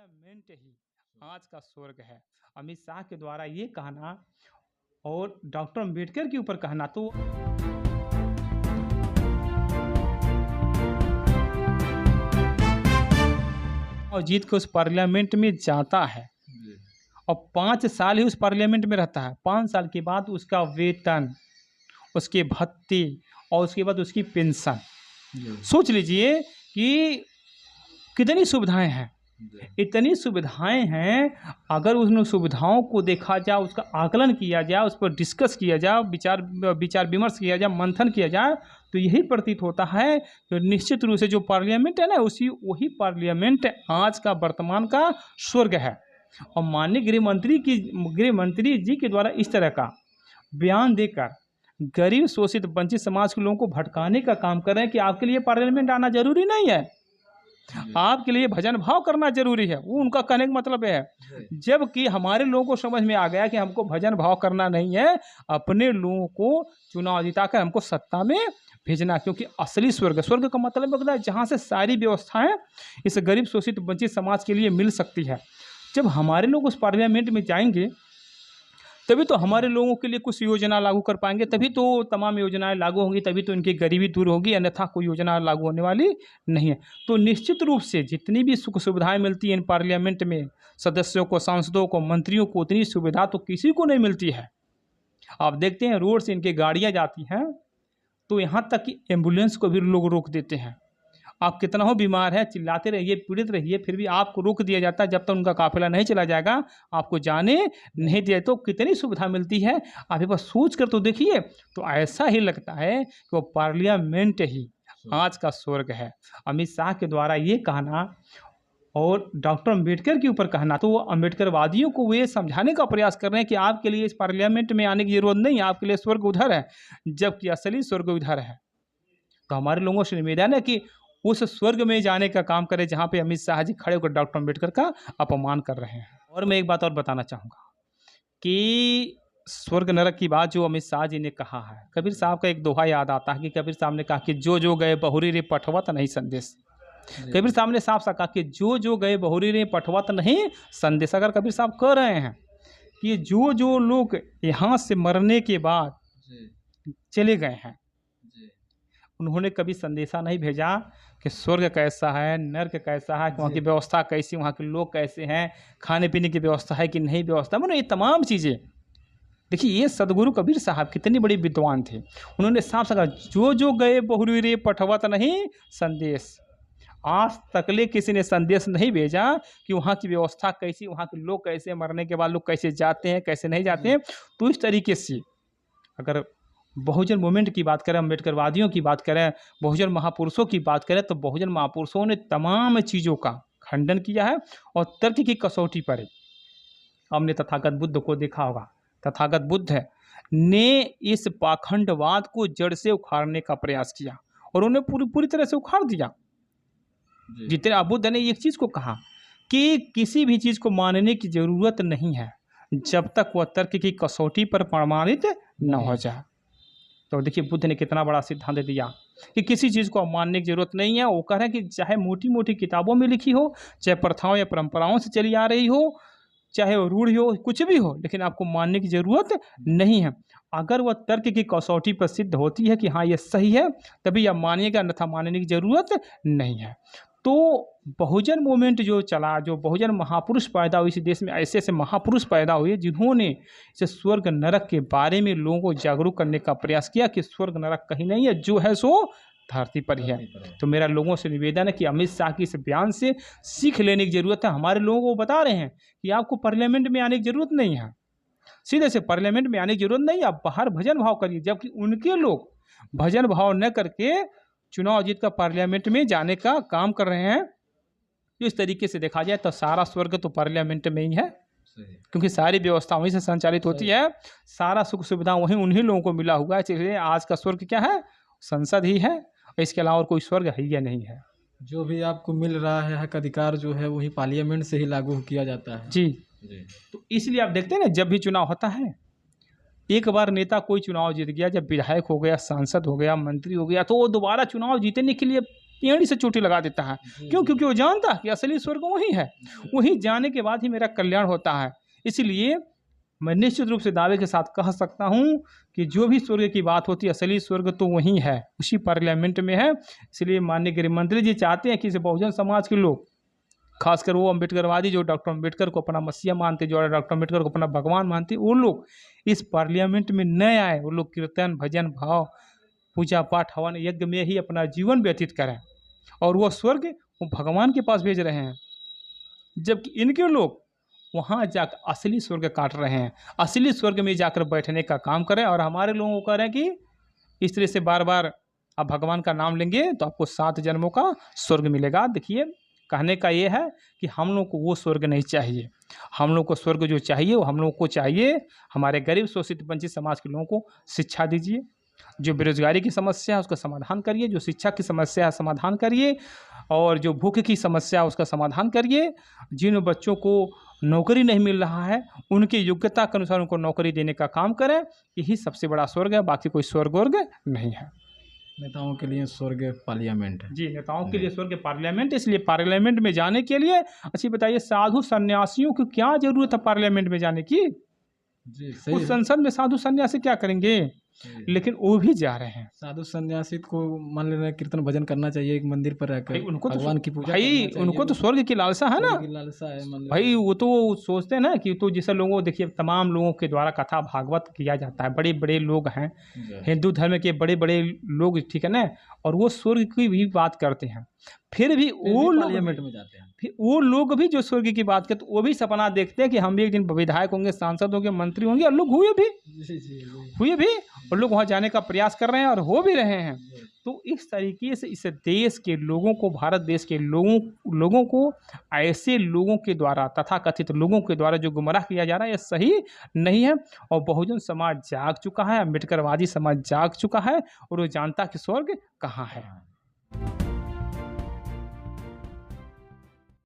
Parliament ही आज का स्वर्ग है। अमित शाह के द्वारा ये कहना और डॉक्टर अम्बेडकर के ऊपर कहना तो और जीत के उस पार्लियामेंट में जाता है और 5 साल ही उस पार्लियामेंट में रहता है। 5 साल के बाद उसका वेतन, उसके भत्ते और उसके बाद उसकी पेंशन, सोच लीजिए कि कितनी सुविधाएं हैं। इतनी सुविधाएं हैं, अगर उन सुविधाओं को देखा जाए, उसका आकलन किया जाए, उस पर डिस्कस किया जाए, विचार विमर्श किया जाए, मंथन किया जाए, तो यही प्रतीत होता है कि निश्चित रूप से जो पार्लियामेंट है ना, वही पार्लियामेंट आज का वर्तमान का स्वर्ग है। और माननीय गृह मंत्री जी के द्वारा इस तरह का बयान देकर गरीब शोषित वंचित समाज के लोगों को भटकाने का काम कर रहे हैं कि आपके लिए पार्लियामेंट आना जरूरी नहीं है, आपके लिए भजन भाव करना जरूरी है। वो उनका कहने का मतलब है, जबकि हमारे लोगों को समझ में आ गया कि हमको भजन भाव करना नहीं है, अपने लोगों को चुनाव जिताकर हमको सत्ता में भेजना, क्योंकि असली स्वर्ग का मतलब होता है जहाँ से सारी व्यवस्थाएं इस गरीब शोषित वंचित समाज के लिए मिल सकती है। जब हमारे लोग उस पार्लियामेंट में जाएंगे तभी तो हमारे लोगों के लिए कुछ योजना लागू कर पाएंगे, तभी तो तमाम योजनाएं लागू होंगी, तभी तो इनकी गरीबी दूर होगी, अन्यथा कोई योजना लागू होने वाली नहीं है। तो निश्चित रूप से जितनी भी सुख सुविधाएं मिलती हैं इन पार्लियामेंट में, सदस्यों को, सांसदों को, मंत्रियों को, उतनी सुविधा तो किसी को नहीं मिलती है। आप देखते हैं रोड से इनकी गाड़ियाँ जाती हैं तो यहाँ तक कि एम्बुलेंस को भी लोग रोक देते हैं। आप कितना हो बीमार है, चिल्लाते रहिए, पीड़ित रहिए, फिर भी आपको रोक दिया जाता है। जब तक उनका काफिला नहीं चला जाएगा आपको जाने नहीं दिया। तो कितनी सुविधा मिलती है, आप एक बार सोच कर तो देखिए। तो ऐसा ही लगता है कि वो पार्लियामेंट ही आज का स्वर्ग है। अमित शाह के द्वारा ये कहना और डॉक्टर अम्बेडकर के ऊपर कहना, तो वो अम्बेडकरवादियों को वे समझाने का प्रयास कर रहे हैं कि आपके लिए इस पार्लियामेंट में आने की जरूरत नहीं है, आपके लिए स्वर्ग उधर है, जबकि असली स्वर्ग उधर है। तो हमारे लोगों से निवेदन है कि उस स्वर्ग में जाने का काम करें जहाँ पे अमित शाह जी खड़े होकर डॉक्टर अम्बेडकर का अपमान कर रहे हैं। और मैं एक बात और बताना चाहूँगा कि स्वर्ग नरक की बात जो अमित शाह जी ने कहा है, कबीर साहब का एक दोहा याद आता है कि कबीर साहब ने कहा कि जो जो गए बहुरी रे पठवत नहीं संदेश। कबीर साहब ने साफ साफ कहा कि जो जो गए बहुरी रे पठवत नहीं संदेश। अगर कबीर साहब कह रहे हैं कि जो जो लोग यहाँ से मरने के बाद चले गए हैं, उन्होंने कभी संदेशा नहीं भेजा कि स्वर्ग कैसा है, नर्क कैसा है, वहाँ की व्यवस्था कैसी, वहाँ के लोग कैसे हैं, खाने पीने की व्यवस्था है कि नहीं व्यवस्था, मतलब ये तमाम चीज़ें। देखिए ये सदगुरु कबीर साहब कितने बड़े विद्वान थे। उन्होंने साफ साफ कहा जो जो गए बहुरी रे पठवत नहीं संदेश। आज तकले किसी ने संदेश नहीं भेजा कि वहाँ की व्यवस्था कैसी, वहाँ के लोग कैसे, मरने के बाद लोग कैसे जाते हैं, कैसे नहीं जाते हैं। तो इस तरीके से अगर बहुजन मूवमेंट की बात करें, अम्बेडकरवादियों की बात करें, बहुजन महापुरुषों की बात करें, तो बहुजन महापुरुषों ने तमाम चीज़ों का खंडन किया है और तर्क की कसौटी पर हमने तथागत बुद्ध को देखा होगा। तथागत बुद्ध ने इस पाखंडवाद को जड़ से उखाड़ने का प्रयास किया और उन्हें पूरी तरह से उखाड़ दिया। जितने बुद्ध ने एक चीज़ को कहा कि किसी भी चीज़ को मानने की ज़रूरत नहीं है जब तक वह तर्क की कसौटी पर प्रमाणित न हो जाए। तो देखिए बुद्ध ने कितना बड़ा सिद्धांत दिया कि किसी चीज़ को मानने की जरूरत नहीं है। वो कह रहे हैं कि चाहे मोटी मोटी किताबों में लिखी हो, चाहे प्रथाओं या परंपराओं से चली आ रही हो, चाहे वो रूढ़ हो, कुछ भी हो, लेकिन आपको मानने की जरूरत नहीं है। अगर वह तर्क की कसौटी पर सिद्ध होती है कि हाँ ये सही है, तभी आप मानिएगा, अन्यथा मानने की जरूरत नहीं है। तो बहुजन मूवमेंट जो चला, जो बहुजन महापुरुष पैदा हुए इस देश में, ऐसे ऐसे महापुरुष पैदा हुए जिन्होंने इस स्वर्ग नरक के बारे में लोगों को जागरूक करने का प्रयास किया कि स्वर्ग नरक कहीं नहीं है, जो है सो धरती पर ही है। तो मेरा लोगों से निवेदन है कि अमित शाह की इस बयान से सीख लेने की जरूरत है। हमारे लोगों को बता रहे हैं कि आपको पार्लियामेंट में आने की जरूरत नहीं है, सीधे से पार्लियामेंट में आने की जरूरत नहीं, आप बाहर भजन भाव करिए। जबकि उनके लोग भजन भाव न करके चुनाव जीत कर पार्लियामेंट में जाने का काम कर रहे हैं। इस तरीके से देखा जाए तो सारा स्वर्ग तो पार्लियामेंट में ही है, क्योंकि सारी व्यवस्था वहीं से संचालित होती है, सारा सुख सुविधा वहीं उन्हीं लोगों को मिला हुआ है। इसलिए आज का स्वर्ग क्या है, संसद ही है, इसके अलावा और कोई स्वर्ग है या नहीं है। जो भी आपको मिल रहा है हक अधिकार जो है वही पार्लियामेंट से ही लागू किया जाता है। जी। तो इसलिए आप देखते हैं ना, जब भी चुनाव होता है, एक बार नेता कोई चुनाव जीत गया, जब विधायक हो गया, सांसद हो गया, मंत्री हो गया, तो वो दोबारा चुनाव जीतने के लिए टेढ़ी से चोटी लगा देता है। क्यों? क्योंकि वो जानता है कि असली स्वर्ग वही है, वहीं जाने के बाद ही मेरा कल्याण होता है। इसलिए मैं निश्चित रूप से दावे के साथ कह सकता हूँ कि जो भी स्वर्ग की बात होती है, असली स्वर्ग तो वहीं है, उसी पार्लियामेंट में है। इसलिए माननीय गृह मंत्री जी चाहते हैं कि इसे बहुजन समाज के लोग, खासकर वो अम्बेडकरवादी जो डॉक्टर अम्बेडकर को अपना मसीहा मानते, जो डॉक्टर अम्बेडकर को अपना भगवान मानते, वो लोग इस पार्लियामेंट में न आए। वो लोग कीर्तन, भजन, भाव, पूजा पाठ, हवन यज्ञ में ही अपना जीवन व्यतीत करें, और वो स्वर्ग वो भगवान के पास भेज रहे हैं, जबकि इनके लोग वहाँ जाकर असली स्वर्ग काट रहे हैं। असली स्वर्ग में जाकर बैठने का काम करें, और हमारे लोगों को कह रहे हैं कि इस तरह से बार बार आप भगवान का नाम लेंगे तो आपको 7 जन्मों का स्वर्ग मिलेगा। देखिए, कहने का ये है कि हम लोग को वो स्वर्ग नहीं चाहिए। हम लोग को स्वर्ग जो चाहिए वो हम लोग को चाहिए, हमारे गरीब शोषित वंचित समाज के लोगों को शिक्षा दीजिए, जो बेरोजगारी की समस्या है उसका समाधान करिए, जो शिक्षा की समस्या है समाधान करिए, और जो भूख की समस्या है उसका समाधान करिए। जिन बच्चों को नौकरी नहीं मिल रहा है उनकी योग्यता के अनुसार उनको नौकरी देने का काम करें। यही सबसे बड़ा स्वर्ग है, बाकी कोई स्वर्ग वर्ग नहीं है। नेताओं के लिए स्वर्ग पार्लियामेंट है। जी, नेताओं के लिए स्वर्ग पार्लियामेंट। इसलिए पार्लियामेंट में जाने के लिए, अच्छी बताइए, साधु सन्यासियों की क्या जरूरत है पार्लियामेंट में जाने की? जी सही उस है। संसद में साधु सन्यासी क्या करेंगे? लेकिन वो भी जा रहे हैं। साधु सन्यासी को मान लेना कीर्तन भजन करना चाहिए, एक मंदिर पर भाई रहकर उनको तो भगवान की पूजा भाई करना चाहिए। उनको तो स्वर्ग की लालसा है ना स्वर्ग की लालसा है, मान लेना। भाई। वो तो सोचते हैं ना कि तो जैसे लोगों, देखिए तमाम लोगों के द्वारा कथा भागवत किया जाता है, बड़े बड़े लोग हैं हिंदू धर्म के, बड़े बड़े लोग, ठीक है ना, और वो स्वर्ग की भी बात करते हैं। फिर भी वो लोग पार्लियामेंट में जाते हैं। फिर वो लोग भी जो स्वर्ग की बात करते, वो भी सपना देखते हैं कि हम भी एक दिन विधायक होंगे, सांसद होंगे, मंत्री होंगे, और लोग हुए भी, और लोग वहाँ जाने का प्रयास कर रहे हैं और हो भी रहे हैं। तो इस तरीके से इस देश के लोगों को, भारत देश के लोगों को ऐसे लोगों के द्वारा, तथाकथित लोगों के द्वारा जो गुमराह किया जा रहा है, ये सही नहीं है। और बहुजन समाज जाग चुका है, अम्बेडकरवादी समाज जाग चुका है, और वो जानता कि स्वर्ग कहाँ है।